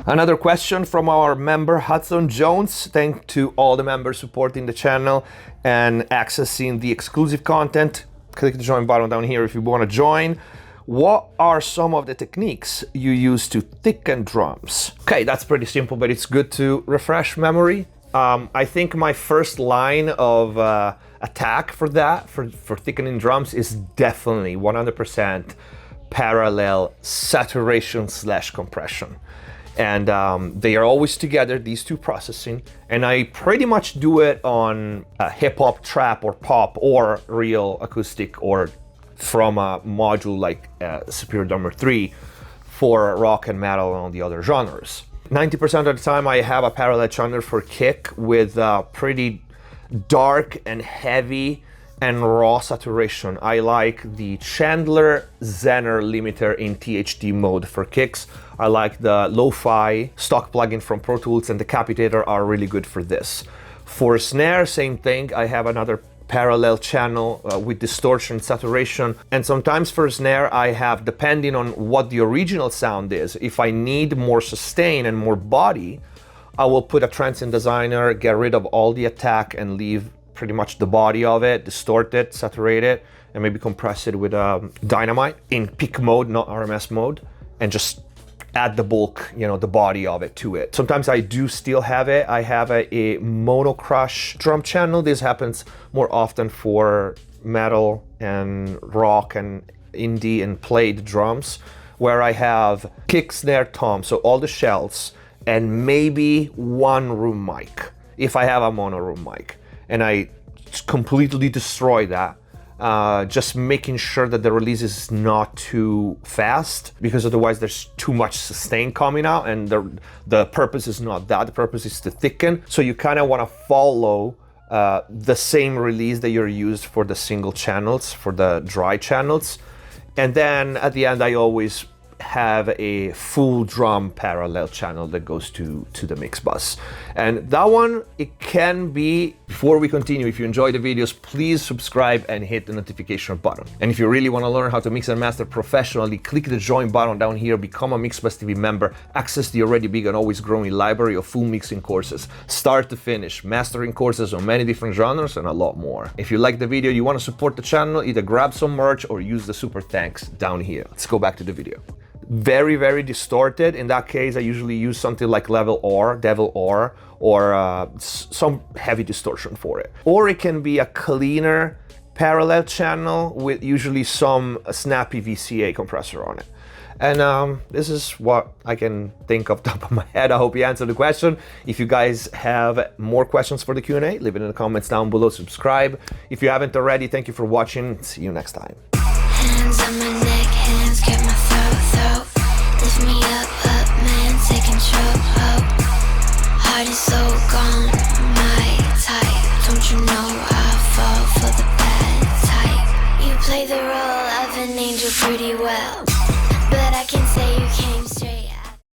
Another question from our member Hudson Jones. Thanks to all the members supporting the channel and accessing the exclusive content. Click the join button down here if you want to join. What are some of the techniques you use to thicken drums? Okay, that's pretty simple, but it's good to refresh memory. I think my first line of attack for that, for thickening drums, is definitely 100% parallel saturation / compression. And they are always together, these two processing, and I pretty much do it on hip-hop, trap, or pop, or real acoustic, or from a module like Superior Drummer 3 for rock and metal and all the other genres. 90% of the time I have a parallel channel for kick with pretty dark and heavy and raw saturation. I like the Chandler Zener limiter in THD mode for kicks. I like the lo-fi stock plugin from Pro Tools and Decapitator are really good for this. For snare, same thing. I have another parallel channel with distortion, saturation, and sometimes for snare I have, depending on what the original sound is, if I need more sustain and more body, I will put a transient designer, get rid of all the attack and leave pretty much the body of it, distort it, saturate it, and maybe compress it with dynamite in peak mode, not RMS mode, and just add the bulk, you know, the body of it to it. Sometimes I do still have it. I have a mono crush drum channel. This happens more often for metal and rock and indie and played drums, where I have kick, snare, tom, so all the shells, and maybe one room mic, if I have a mono room mic. And I completely destroy that, just making sure that the release is not too fast, because otherwise there's too much sustain coming out, and the purpose is not that. The purpose is to thicken. So you kind of want to follow the same release that you're used for the single channels, for the dry channels. And then at the end, I always have a full drum parallel channel that goes to the mix bus. And that one, it can be, before we continue, if you enjoy the videos, please subscribe and hit the notification button. And if you really want to learn how to mix and master professionally, click the join button down here, become a MixBus TV member, access the already big and always growing library of full mixing courses, start to finish, mastering courses on many different genres, and a lot more. If you like the video, you want to support the channel, either grab some merch or use the super thanks down here. Let's go back to the video. Very, very distorted. In that case, I usually use something like Devil or some heavy distortion for it. Or it can be a cleaner parallel channel with usually some snappy VCA compressor on it. And this is what I can think off the top of my head. I hope you answered the question. If you guys have more questions for the Q&A, leave it in the comments down below, subscribe. If you haven't already, thank you for watching. See you next time. Hands on my neck, hands get my throat. Lift me up, man, take control. Heart is so gone, my type. Don't you know I fall for the bad type? You play the role of an angel pretty well.